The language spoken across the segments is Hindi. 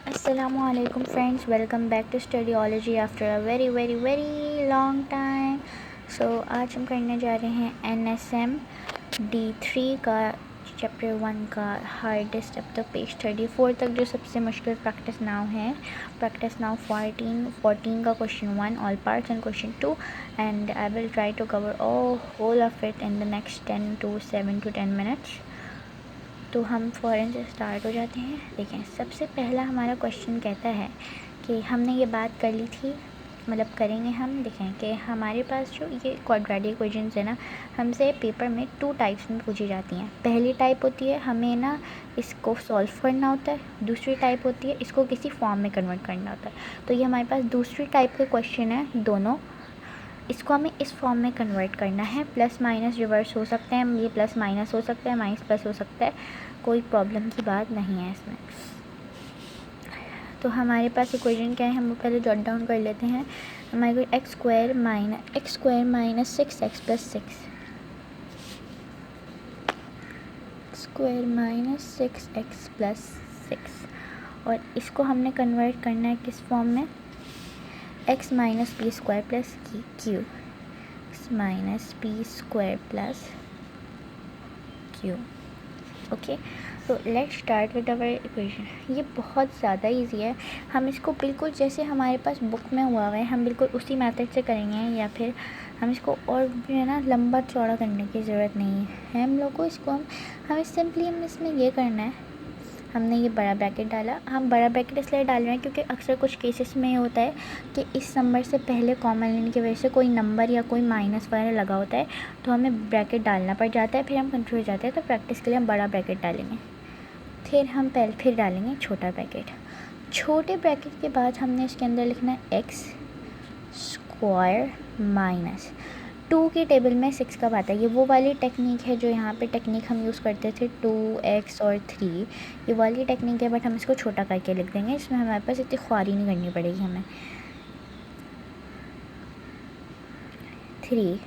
Assalamualaikum friends, welcome back to Studyology after a very long time. So आज हम करने जा रहे हैं NSM D3 का चैप्टर 1 का हार्डेस्ट अब तक पेज 34 तक जो सबसे मुश्किल प्रैक्टिस नाउ है। प्रैक्टिस नाउ 14 का question 1 all parts and question 2 and I will try to cover all whole of it in the next 7 to 10 minutes. तो हम फ़ौरन से स्टार्ट हो जाते हैं। देखें, सबसे पहला हमारा क्वेश्चन कहता है कि हमने ये बात कर ली थी, मतलब करेंगे हम। देखें कि हमारे पास जो ये क्वाड्रेटिक इक्वेशंस है ना, हमसे पेपर में 2 टाइप्स में पूछी जाती हैं। पहली टाइप होती है हमें ना इसको सॉल्व करना होता है, दूसरी टाइप होती है इसको किसी फॉर्म में कन्वर्ट करना होता है। तो ये हमारे पास दूसरी टाइप के क्वेश्चन है दोनों। इसको हमें इस फॉर्म में कन्वर्ट करना है। प्लस माइनस रिवर्स हो सकते हैं, ये प्लस माइनस हो सकता है, माइनस प्लस हो सकता है, कोई प्रॉब्लम की बात नहीं है इसमें। तो हमारे पास इक्वेशन क्या है, हम पहले जॉट डाउन कर लेते हैं। हमारे को x square minus 6x plus 6 square minus 6x plus 6 और इसको हमने कन्वर्ट करना है किस फॉर्म में, x minus P square plus Q, X minus P square plus Q. Okay, तो let's start with our equation. ये बहुत ज़्यादा इजी है, हम इसको बिल्कुल जैसे हमारे पास बुक में हुआ है हम बिल्कुल उसी मेथड से करेंगे, या फिर हम इसको और भी है ना लंबा चौड़ा करने की ज़रूरत नहीं है हम लोग को। इसको हमें सिंपली हम इसमें ये करना है, हमने ये बड़ा ब्रैकेट डाला। हम बड़ा ब्रैकेट इसलिए डाल रहे हैं क्योंकि अक्सर कुछ केसेस में ये होता है कि इस नंबर से पहले कॉमन लेने की वजह से कोई नंबर या कोई माइनस वगैरह लगा होता है, तो हमें ब्रैकेट डालना पड़ जाता है, फिर हम कंफ्यूज हो जाते हैं। तो प्रैक्टिस के लिए हम बड़ा ब्रैकेट डालेंगे, फिर डालेंगे छोटा ब्रैकेट। छोटे ब्रैकेट के बाद हमने इसके अंदर लिखना है एक्स स्क्वायर माइनस 2 की टेबल में 6 कब आता है। ये वो वाली टेक्निक है जो यहाँ पे टेक्निक हम यूज़ करते थे 2x और 3, ये वाली टेक्निक है, बट हम इसको छोटा करके लिख देंगे। इसमें हमारे पास इतनी ख्वारी नहीं करनी पड़ेगी हमें। 3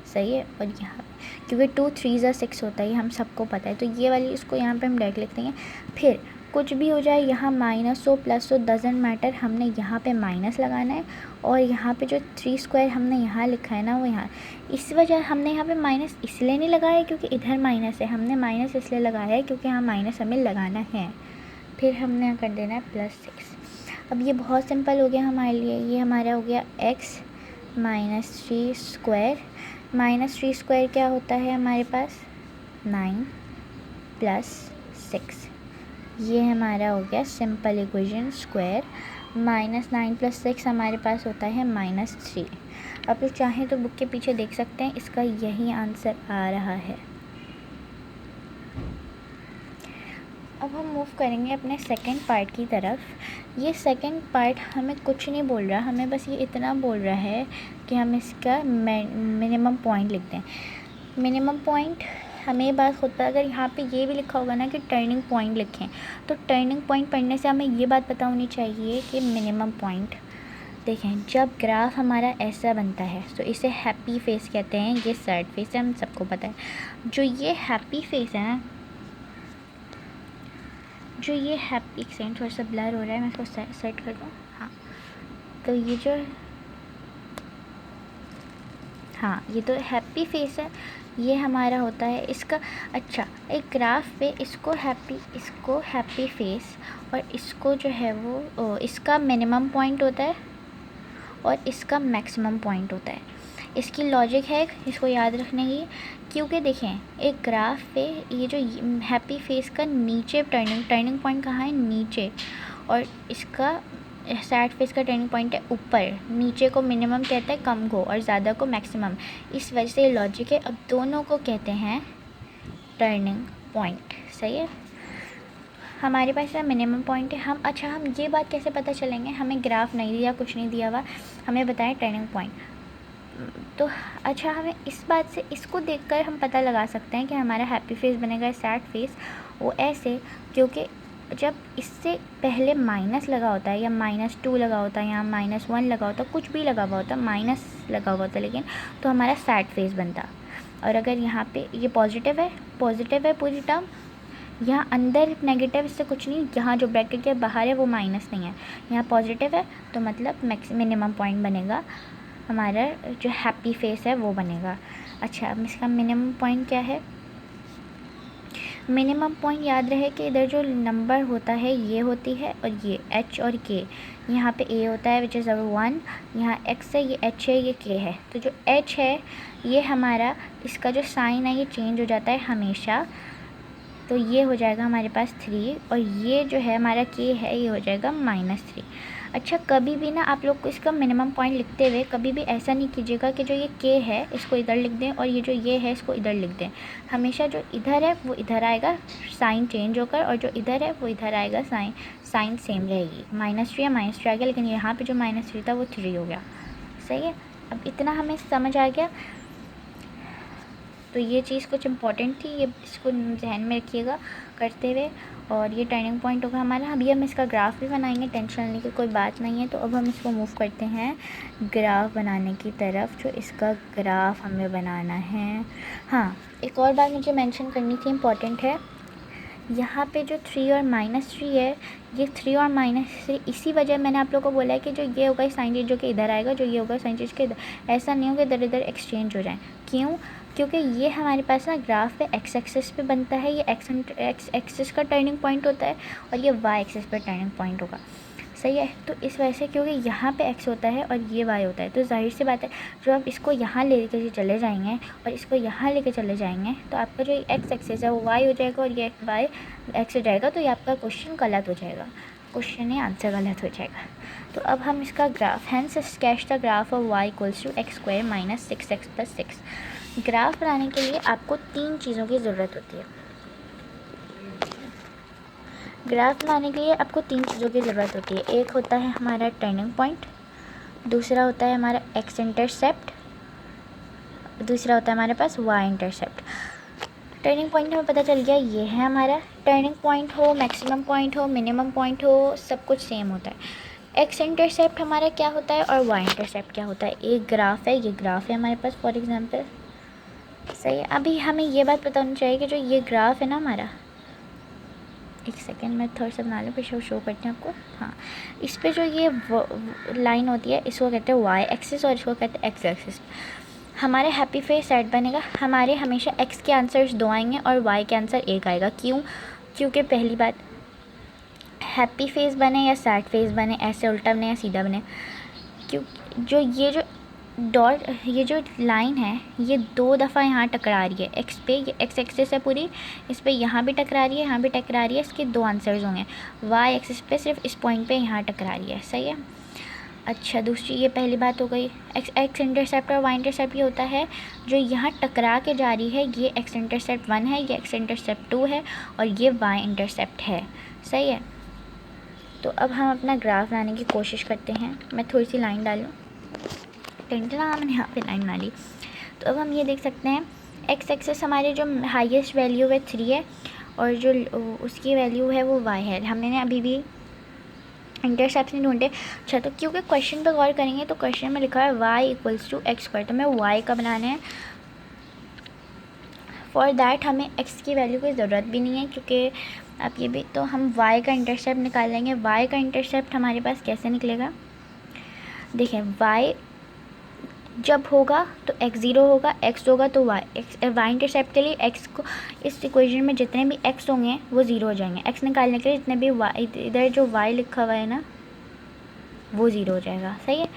सही है, और यहाँ क्योंकि 2 3 6 होता है, ये हम सबको पता है, तो ये वाली इसको यहाँ पे हम डायरेक्ट लिख देंगे। फिर कुछ भी हो जाए, यहाँ माइनस हो प्लस हो डजेंट मैटर, हमने यहाँ पे माइनस लगाना है। और यहाँ पे जो 3 स्क्वायर हमने यहाँ लिखा है ना, वो यहाँ इस वजह हमने यहाँ पे माइनस इसलिए नहीं लगाया क्योंकि इधर माइनस है, हमने माइनस इसलिए लगाया है क्योंकि यहाँ माइनस हमें लगाना है। फिर हमने यहाँ कर देना है प्लस 6। अब ये बहुत सिंपल हो गया हमारे लिए, ये हमारा हो गया x minus 3 square. Minus 3 square क्या होता है हमारे पास, 9 प्लस 6। ये हमारा हो गया simple equation square. Minus 9 plus 6 हमारे पास होता है माइनस 3। आप लोग चाहें तो बुक के पीछे देख सकते हैं, इसका यही आंसर आ रहा है। अब हम मूव करेंगे अपने सेकंड पार्ट की तरफ। ये सेकंड पार्ट हमें कुछ नहीं बोल रहा, हमें बस ये इतना बोल रहा है कि हम इसका मिनिमम पॉइंट लिख दें। मिनिमम पॉइंट हमें ये बात होता है, अगर यहाँ पे ये भी लिखा होगा ना कि टर्निंग पॉइंट लिखें, तो टर्निंग पॉइंट पढ़ने से हमें ये बात पता होनी चाहिए कि मिनिमम पॉइंट। देखें, जब ग्राफ हमारा ऐसा बनता है तो इसे हैप्पी फेस कहते हैं, ये सैड फेस है, हम सबको पता है। जो ये हैप्पी फेस है ना, जो ये हैप्पी, एक सेकंड थोड़ा सा ब्लर हो रहा है, मैं इसको सेट कर दूँ। हाँ, तो ये जो, हाँ ये तो हैप्पी फेस है, ये हमारा होता है इसका। अच्छा, एक ग्राफ पे इसको हैप्पी फेस और इसको जो है वो इसका मिनिमम पॉइंट होता है और इसका मैक्सिमम पॉइंट होता है। इसकी लॉजिक है इसको याद रखने की, क्योंकि देखें एक ग्राफ पे ये जो हैप्पी फेस का नीचे टर्निंग पॉइंट कहाँ है, नीचे, और इसका सैड फेस का टर्निंग पॉइंट है ऊपर। नीचे को मिनिमम कहते हैं कम को, और ज़्यादा को मैक्सिमम। इस वजह से लॉजिक है। अब दोनों को कहते हैं टर्निंग पॉइंट, सही है। हमारे पास मिनिमम पॉइंट है। हम ये बात कैसे पता चलेंगे, हमें ग्राफ नहीं दिया, कुछ नहीं दिया हुआ, हमें बताया टर्निंग पॉइंट। तो अच्छा, हमें इस बात से, इसको देखकर हम पता लगा सकते हैं कि हमारा हैप्पी फेस बनेगा सैड फेस। वो ऐसे क्योंकि जब इससे पहले माइनस लगा होता है, या -2 लगा होता है, या -1 लगा होता है, कुछ भी लगा हुआ होता है, माइनस लगा हुआ होता है लेकिन, तो हमारा सैड फेस बनता। और अगर यहाँ पे ये पॉजिटिव है पूरी टर्म, यहाँ अंदर नेगेटिव इससे कुछ नहीं, यहाँ जो ब्रैकेट के बाहर है वो माइनस नहीं है, यहाँ पॉजिटिव है, तो मतलब मिनिमम पॉइंट बनेगा हमारा, जो हैप्पी फेस है वो बनेगा। अच्छा, अब इसका मिनिमम पॉइंट क्या है? मिनिमम पॉइंट याद रहे कि इधर जो नंबर होता है ये होती है, और ये एच और के, यहाँ पे ए होता है विच इज़ 1, यहाँ एक्स है, ये एच है, ये के है। तो जो एच है ये हमारा, इसका जो साइन है ये चेंज हो जाता है हमेशा, तो ये हो जाएगा हमारे पास 3, और ये जो है हमारा के है ये हो जाएगा -3। अच्छा, कभी भी ना आप लोग को इसका मिनिमम पॉइंट लिखते हुए कभी भी ऐसा नहीं कीजिएगा कि जो ये के है इसको इधर लिख दें और ये जो ये है इसको इधर लिख दें। हमेशा जो इधर है वो इधर आएगा साइन चेंज होकर, और जो इधर है वो इधर आएगा साइन सेम रहेगी। -3 या -3 आ गया, लेकिन यहाँ पे जो -3 था वो 3 हो गया। सही है, अब इतना हमें समझ आ गया। तो ये चीज़ कुछ इम्पोर्टेंट थी, ये इसको जहन में रखिएगा करते हुए। और ये टर्निंग पॉइंट होगा हमारा। अभी हम इसका ग्राफ भी बनाएंगे, टेंशन लेने की कोई बात नहीं है। तो अब हम इसको मूव करते हैं ग्राफ बनाने की तरफ, जो इसका ग्राफ हमें बनाना है। हाँ, एक और बात मुझे मेंशन करनी थी, इम्पॉर्टेंट है। यहाँ पे जो 3 और -3 है, ये 3 और -3 इसी वजह मैंने आप लोगों को बोला है कि जो ये होगा साइन चेंज जो कि इधर आएगा, जो ये होगा साइन चेंज के इधर, ऐसा नहीं होगा इधर इधर एक्सचेंज हो जाए। क्यों? क्योंकि ये हमारे पास ना ग्राफ पे एक्स एक्सिस पे बनता है, ये एक्स एक्सिस का टर्निंग पॉइंट होता है, और ये वाई एक्सिस पे टर्निंग पॉइंट होगा। सही है, तो इस वजह से क्योंकि यहाँ पे x होता है और ये y होता है, तो जाहिर सी बात है जो आप इसको यहाँ लेके चले जाएंगे और इसको यहाँ लेके चले जाएंगे, तो आपका जो x एक्सिस है वो y हो जाएगा और ये y x हो जाएगा। तो ये आपका क्वेश्चन गलत हो जाएगा, क्वेश्चन या आंसर गलत हो जाएगा। तो अब हम इसका graph, hence sketch the graph of y equals to x² - 6x + 6। Graph बनाने के लिए आपको 3 चीज़ों की ज़रूरत होती है। ग्राफ बनाने के लिए आपको 3 चीज़ों की ज़रूरत होती है। एक होता है हमारा टर्निंग पॉइंट, दूसरा होता है हमारा एक्स इंटरसेप्ट, दूसरा होता है हमारे पास वाई इंटरसेप्ट। टर्निंग पॉइंट हमें पता चल गया, ये है हमारा टर्निंग पॉइंट। हो मैक्सिमम पॉइंट हो मिनिमम पॉइंट हो, सब कुछ सेम होता है। एक्स इंटरसेप्ट हमारा क्या होता है और वाई इंटरसेप्ट क्या होता है। एक ग्राफ है, ये ग्राफ है हमारे पास फॉर एग्जांपल। सही है, अभी हमें ये बात पता होनी चाहिए कि जो ये ग्राफ है ना हमारा, एक सेकेंड मैं थोड़ा सा बना लूँ फिर शो करते हैं आपको। हाँ, इस पे जो ये लाइन होती है इसको कहते हैं वाई एक्सिस और इसको कहते हैं एक्स एक्सिस। हमारे हैप्पी फेस सेट बनेगा, हमारे हमेशा एक्स के आंसर्स 2 आएंगे और वाई के आंसर 1 आएगा। क्यों? क्योंकि पहली बात, हैप्पी फेस बने या सैड फेस बने, ऐसे उल्टा बने या सीधा बने, क्यों जो डॉट, ये जो लाइन है ये 2 दफ़ा यहाँ टकरा रही है एक्स पे, ये एक्स एक्सिस है पूरी, इस पे यहाँ भी टकरा रही है, यहाँ भी टकरा रही है, इसके 2 आंसर्स होंगे। वाई एक्सिस पे सिर्फ इस पॉइंट पे यहाँ टकरा रही है। सही है। अच्छा, दूसरी, ये पहली बात हो गई। एक्स इंटरसेप्ट और वाई इंटरसेप्ट ये होता है जो यहाँ टकरा के जा रही है, ये एक्स इंटरसेप्ट 1 है, ये एक्स इंटरसेप्ट 2 है और ये वाई इंटरसेप्ट है। सही है, तो अब हम अपना ग्राफ बनाने की कोशिश करते हैं। मैं थोड़ी सी लाइन डालूँ, मैंने यहाँ पे लाइन डाली। तो अब हम ये देख सकते हैं एक्स एक्सिस हमारे जो हाईएस्ट वैल्यू है 3 है और जो उसकी वैल्यू है वो y है। हमने अभी भी इंटरसेप्ट नहीं ढूंढे। अच्छा, तो क्योंकि क्वेश्चन पर गौर करेंगे तो क्वेश्चन में लिखा है y = x², तो हमें y का बनाना है। फॉर दैट हमें x की वैल्यू की ज़रूरत भी नहीं है, क्योंकि अब ये भी, तो हम y का इंटरसेप्ट निकाल लेंगे। y का इंटरसेप्ट हमारे पास कैसे निकलेगा, देखें, y जब होगा तो x0 होगा, x होगा तो y इंटरसेप्ट के लिए x को, इस इक्वेशन में जितने भी x होंगे वो 0 हो जाएंगे। x निकालने के लिए जितने भी y, इधर जो y लिखा हुआ है ना वो 0 हो जाएगा। सही है,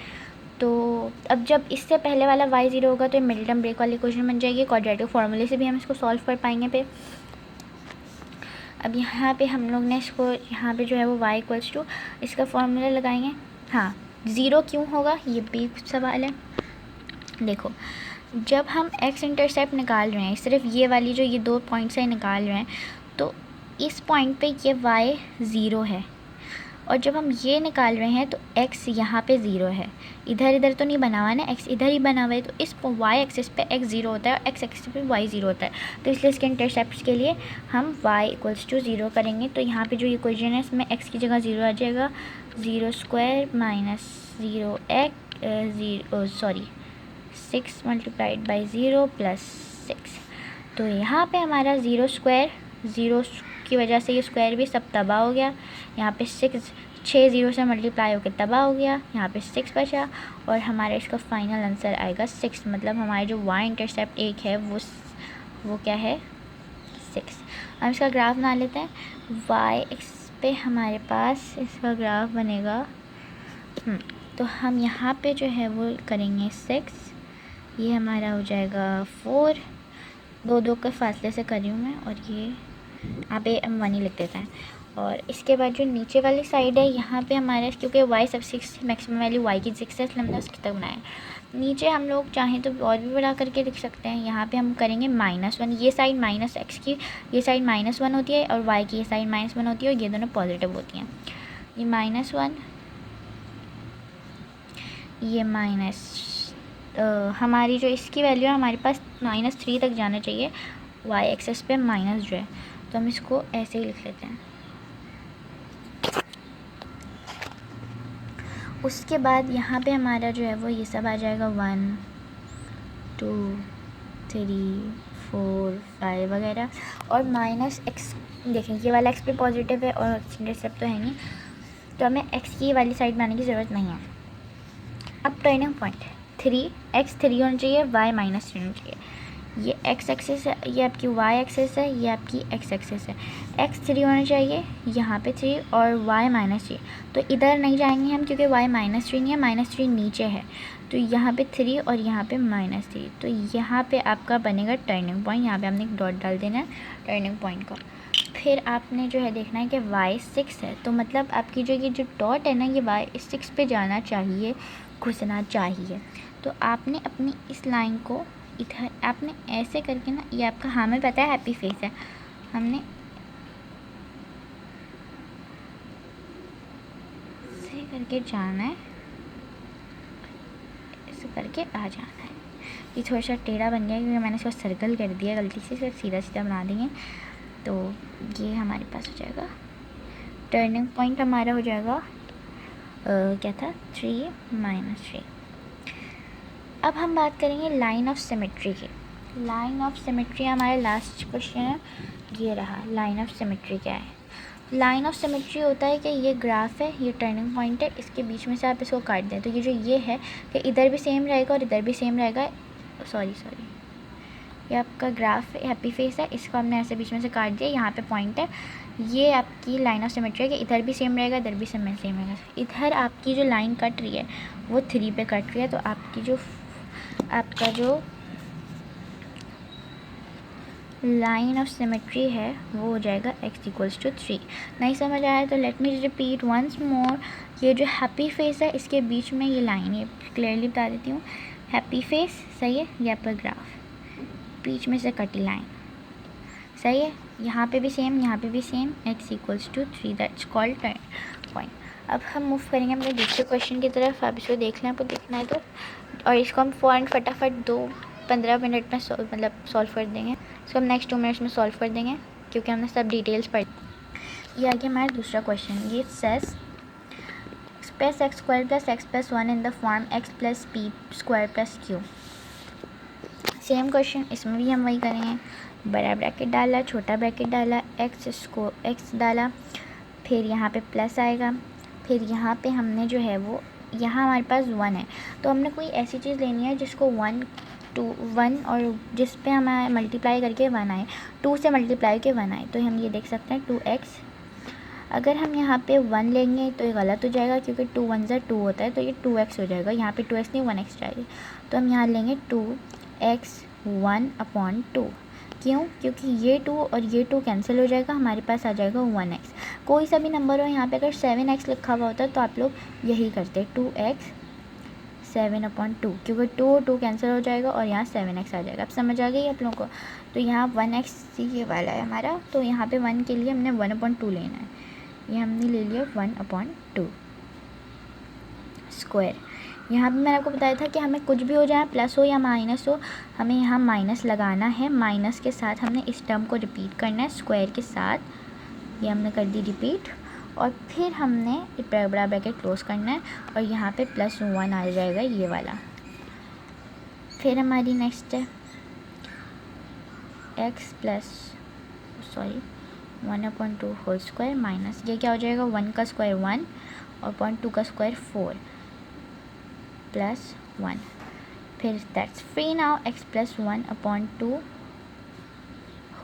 तो अब जब इससे पहले वाला y 0 होगा तो ये मिडिल टर्म ब्रेक वाली इक्वेशन बन जाएगी। क्वाड्रेटिक फार्मूले से भी हम इसको सॉल्व कर पाएंगे पे। अब यहाँ पे हम लोग ने इसको, यहाँ पे जो है वो y = इसका फार्मूला लगाएंगे। हाँ, 0 क्यों होगा ये भी सवाल है। देखो, जब हम x इंटरसेप्ट निकाल रहे हैं, सिर्फ ये वाली जो ये 2 पॉइंट से निकाल रहे हैं, तो इस पॉइंट पे ये y 0 है, और जब हम ये निकाल रहे हैं तो x यहाँ पे 0 है। इधर तो नहीं बना हुआ ना, x इधर ही बना हुआ है, तो इस y एक्सिस पे x 0 होता है और x एक्सिस पे y 0 होता है। तो इसलिए इसके इंटरसेप्ट के लिए हम y = 0 करेंगे। तो यहाँ पे जो इक्वेशन है इसमें x की जगह 0 आ जाएगा, 0² - 6 × 0 + 6। तो यहाँ पे हमारा 0² 0³ उसकी वजह से ये स्क्वायर भी सब तबाह हो गया। यहाँ पे 6 ज़ीरो से मल्टीप्लाई होकर तबाह हो गया, यहाँ पे 6 बचा और हमारा इसका फाइनल आंसर आएगा 6। मतलब हमारे जो y इंटरसेप्ट एक है वो क्या है 6। हम इसका ग्राफ बना लेते हैं। y एक्स पे हमारे पास इसका ग्राफ बनेगा तो हम यहाँ पे जो है वो करेंगे 6, ये हमारा हो जाएगा 4, 2 के फासले से कर रही हूँ मैं, और ये यहाँ पे हम 1 ही लिख देते हैं। और इसके बाद जो नीचे वाली साइड है यहाँ पे हमारे, क्योंकि y सब 6 मैक्सिमम वैल्यू y की 6 है, इसलिए हमने उसकी तक बनाया। नीचे हम लोग चाहें तो और भी बढ़ा करके लिख सकते हैं। यहाँ पे हम करेंगे -1, ये साइड माइनस एक्स की ये साइड -1 होती है और y की ये साइड -1 होती है और ये दोनों पॉजिटिव होती हैं। ये -1 ये माइनस हमारी जो इसकी वैल्यू है हमारे पास -3 तक जाना चाहिए y एक्सेस पे माइनस जो है, तो हम इसको ऐसे ही लिख लेते हैं। उसके बाद यहाँ पे हमारा जो है वो ये सब आ जाएगा 1 2 3 4 5 वगैरह, और -x देखें ये वाला x पे पॉजिटिव है और इंटरसेप्ट तो है नहीं, तो हमें x की वाली साइड बनाने की ज़रूरत नहीं है। अब टर्निंग पॉइंट 3 x 3 होना चाहिए, y -3 होना चाहिए। ये x एक्सिस है, ये आपकी y एक्सिस है, ये आपकी x एक्सिस है। x 3 होना चाहिए, यहाँ पे 3 और y -3, तो इधर नहीं जाएंगे हम क्योंकि y -3 नहीं है, -3 नीचे है, तो यहाँ पे 3 और यहाँ पे -3, तो यहाँ पे आपका बनेगा टर्निंग पॉइंट। यहाँ पे हमने एक डॉट डाल देना है टर्निंग पॉइंट का। फिर आपने जो है देखना है कि y 6 है, तो मतलब आपकी जो ये जो डॉट है ना ये y 6 पे जाना चाहिए, घुसना चाहिए। तो आपने अपनी इस लाइन को इधर आपने ऐसे करके ना, ये आपका हमें पता है हैप्पी फेस है, हमने ऐसे करके जाना है, ऐसे करके आ जाना है। ये थोड़ा सा टेढ़ा बन गया क्योंकि मैंने इसको सर्कल कर दिया गलती से, सिर्फ सीधा सीधा बना देंगे तो ये हमारे पास हो जाएगा टर्निंग पॉइंट। हमारा हो जाएगा क्या था 3 -3। अब हम बात करेंगे लाइन ऑफ सिमेट्री की। लाइन ऑफ सिमेट्री हमारा लास्ट क्वेश्चन है, ये रहा। लाइन ऑफ सिमेट्री क्या है? लाइन ऑफ सिमेट्री होता है कि ये ग्राफ है, ये टर्निंग पॉइंट है, इसके बीच में से आप इसको काट दें तो ये जो ये है कि इधर भी सेम रहेगा और इधर भी सेम रहेगा। सॉरी ये आपका ग्राफ हैप्पी फेस है, इसको हमने ऐसे बीच में से काट दिया, यहाँ पे पॉइंट है। ये आपकी लाइन ऑफ सिमेट्री है कि इधर भी सेम रहेगा, इधर भी सेम रहेगा। इधर आपकी जो लाइन कट रही है वो 3 पे कट रही है, तो आपका जो लाइन ऑफ सिमेट्री है वो हो जाएगा x = 3। नहीं समझ आया तो let me repeat once more. ये जो हैप्पी फेस है इसके बीच में ये लाइन है, क्लियरली बता देती हूँ। हैप्पी फेस सही है, ये आपका ग्राफ, बीच में से कटी लाइन सही है, यहाँ पे भी सेम, यहाँ पे भी same, x = 3, that's called turning point. अब हम मूव करेंगे अपने दूसरे क्वेश्चन की तरफ। आप इसको देख लें, आपको देखना है तो, और इसको हम फटाफट 15 मिनट में सॉल्व कर देंगे। इसको हम नेक्स्ट 2 मिनट्स में सॉल्व कर देंगे क्योंकि हमने सब डिटेल्स पढ़। ये आगे हमारा दूसरा क्वेश्चन, ये says express x² + x + 1 in the form x + p² + q। Same question, इसमें भी हम वही करेंगे। बड़ा ब्रैकेट डाला, छोटा ब्रैकेट डाला, x डाला, फिर यहाँ पे प्लस आएगा, फिर यहाँ पे हमने जो है वो, यहाँ हमारे पास 1 है तो हमने कोई ऐसी चीज़ लेनी है जिसको 1 और जिस पे हमें मल्टीप्लाई करके 1 आए, 2 से मल्टीप्लाई के 1 आए, तो हम ये देख सकते हैं 2x। अगर हम यहाँ पे 1 लेंगे तो ये गलत हो जाएगा क्योंकि 2 1 ज़ा 2 होता है, तो ये 2x हो जाएगा। यहाँ पे 2x नहीं 1x जाएगी, तो हम यहाँ लेंगे 2x 1/2। क्यों? क्योंकि ये 2 और ये 2 कैंसिल हो जाएगा, हमारे पास आ जाएगा 1x। कोई सा भी नंबर हो, यहाँ पे अगर 7x लिखा हुआ होता है तो आप लोग यही करते 2x 7/2, क्योंकि 2 कैंसिल हो जाएगा और यहाँ 7x आ जाएगा। अब समझ आ गई आप लोगों को? तो यहाँ 1x ये वाला है हमारा, तो यहाँ पे 1 के लिए हमने 1/2 लेना है, ये हमने ले लिया 1/2 स्क्वायर। यहाँ भी मैंने आपको बताया था कि हमें कुछ भी हो जाए, प्लस हो या माइनस हो, हमें यहाँ माइनस लगाना है। माइनस के साथ हमने इस टर्म को रिपीट करना है स्क्वायर के साथ, ये हमने कर दी रिपीट, और फिर हमने बड़ा ब्रैकेट क्लोज करना है और यहाँ पे +1 आ जाएगा ये वाला। फिर हमारी नेक्स्ट है 1/2 होल स्क्वायर माइनस ये क्या हो जाएगा 1 का स्क्वायर 1 और 0.2 का स्क्वायर 4 प्लस 1 फिर that's free now x plus 1/2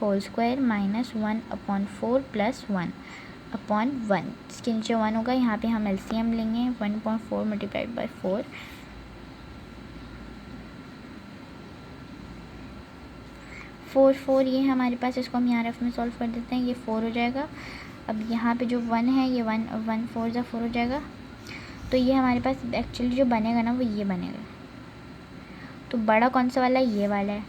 whole square minus 1/4 plus 1/1 इसके नीचे 1 होगा। यहाँ पे हम एलसीएम लेंगे 1/4 मल्टीप्लाइड बाई 4 4 ये हमारे पास इसको हम यहाँ रफ में सॉल्व कर देते हैं ये 4 हो जाएगा। अब यहाँ पे जो 1 है ये 1 4 ज़ा 4 हो जाएगा। तो ये हमारे पास एक्चुअली जो बनेगा ना वो ये बनेगा। तो बड़ा कौन सा वाला है ये वाला है।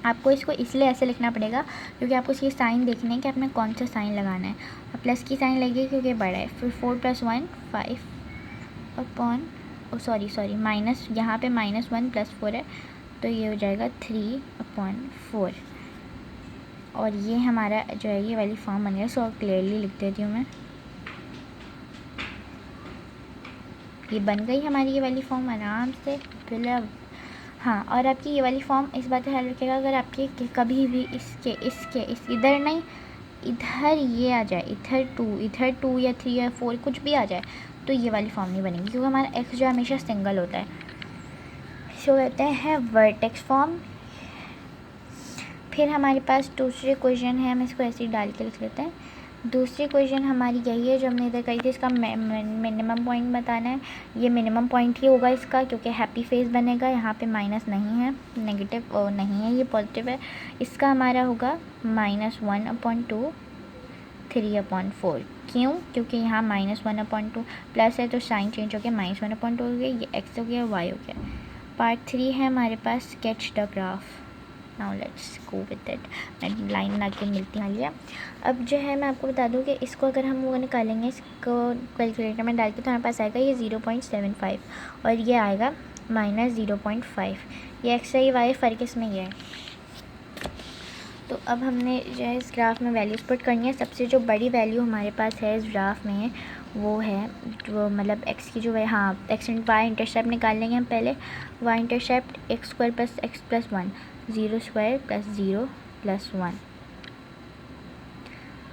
आपको इसको इसलिए ऐसे लिखना पड़ेगा क्योंकि आपको इसकी साइन देखना है कि आपने कौन सा साइन लगाना है। अब प्लस की साइन लगेगी क्योंकि बड़ा है। फिर 4 + 1 5 अपॉन सॉरी माइनस यहाँ पे -1 + 4 है तो ये हो जाएगा 3/4 और ये हमारा जो है ये वाली फॉर्म बन गया। सो क्लियरली लिख देती हूँ मैं ये बन गई हमारी ये वाली फॉर्म आराम से। फिर अब हाँ और आपकी ये वाली फॉर्म इस बात का ख्याल रखिएगा अगर आपके कभी भी इसके इधर नहीं इधर ये आ जाए इधर 2 या 3 या 4 कुछ भी आ जाए तो ये वाली फॉर्म नहीं बनेगी क्योंकि हमारा x जो हमेशा सिंगल होता है। सो कहते हैं वर्टेक्स फॉर्म। फिर हमारे पास दूसरी इक्वेशन है हम इसको ऐसे ही डाल के लिख लेते हैं। दूसरी इक्वेशन हमारी यही है जो हमने इधर करी थी। इसका मिनिमम पॉइंट बताना है। ये मिनिमम पॉइंट ही होगा इसका क्योंकि हैप्पी फेस बनेगा। यहाँ पे माइनस नहीं है नेगेटिव नहीं है ये पॉजिटिव है। इसका हमारा होगा -1/2 3/4 क्यों क्योंकि यहाँ -1/2 प्लस है तो साइन चेंज हो गया -1/2 हो गया ये x हो गया y हो गया। पार्ट 3 है हमारे पास sketch the graph. Now let's go with it. मैं लाइन ला के मिलती हूँ लिया। अब जो है मैं आपको बता दूँ कि इसको अगर हम वो निकालेंगे इसको कैलकुलेटर में डाल के तो हमारे पास आएगा ये 0.75 और ये आएगा -0.5। ये x है y फ़र्क इसमें ये है। तो अब हमने जो है इस ग्राफ में वैल्यूज़ पुट करनी है। सबसे जो बड़ी वैल्यू हमारे पास है इस ग्राफ में वो है जो मतलब x की जो है हाँ x एंड y इंटरसेप्ट निकाल लेंगे हम पहले। y intercept x² + x + 1 0² + 0 + 1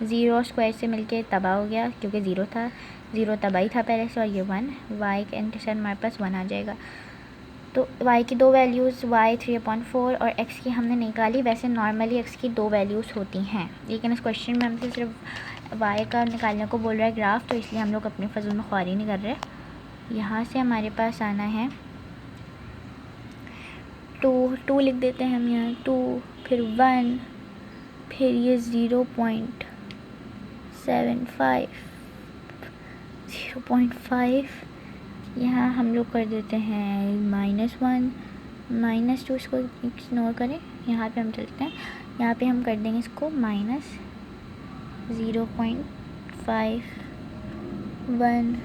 0 square से मिलके तबाह हो गया क्योंकि 0 था 0 तबाही था पहले से और ये 1 y का इंटरसेप्ट हमारे पास 1 आ जाएगा। तो y की दो वैल्यूज़ y 3/4 और x की हमने निकाली। वैसे नॉर्मली x की 2 वैल्यूज़ होती हैं लेकिन इस क्वेश्चन में हमसे सिर्फ y का निकालने को बोल रहा है ग्राफ तो इसलिए हम लोग अपने फजल में ख्वारी नहीं कर रहे। यहाँ से हमारे पास आना है 2 लिख देते हैं हम यहाँ 2 फिर 1 फिर ये 0.5 यहाँ हम लोग कर देते हैं -1 -2 इसको इग्नोर करें। यहाँ पे हम चलते हैं यहाँ पे हम कर देंगे इसको -0.5 1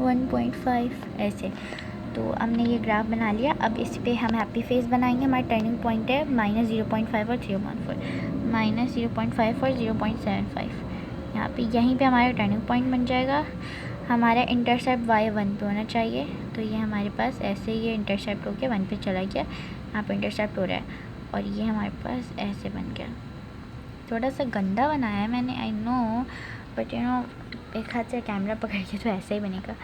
1.5 ऐसे। तो हमने ये ग्राफ बना लिया। अब इस पे हम हैप्पी फेस बनाएंगे। हमारा टर्निंग पॉइंट है -0.5 और 3/4 -0.5 और 0.75 यहाँ पे यहीं पे हमारा टर्निंग पॉइंट बन जाएगा। हमारा इंटरसेप्ट y 1 पे होना चाहिए तो ये हमारे पास ऐसे ये इंटरसेप्ट हो गया 1 पे चला गया। यहाँ पे इंटरसेप्ट हो रहा है और ये हमारे पास ऐसे बन गया। थोड़ा सा गंदा बनाया है मैंने I know but you know एक हाथ से कैमरा पकड़ के तो ऐसे ही बनेगा।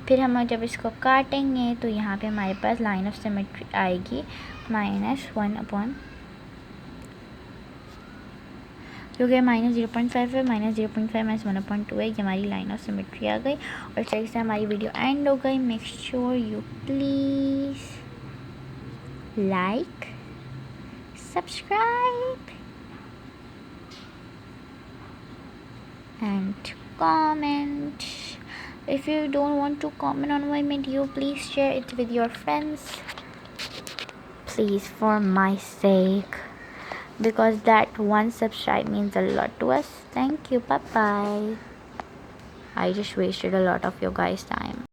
फिर हम जब इसको काटेंगे तो यहाँ पे हमारे पास लाइन ऑफ सिमेट्री आएगी -1 क्योंकि -0.5 है -0.5 -1/2 है ये हमारी लाइन ऑफ सिमेट्री आ गई। और इस तरीके से हमारी वीडियो एंड हो गई। Make sure you please like subscribe and comment. If you don't want to comment on my video, please share it with your friends, please, for my sake, because that one subscribe means a lot to us. Thank you. Bye bye. I just wasted a lot of your guys' time.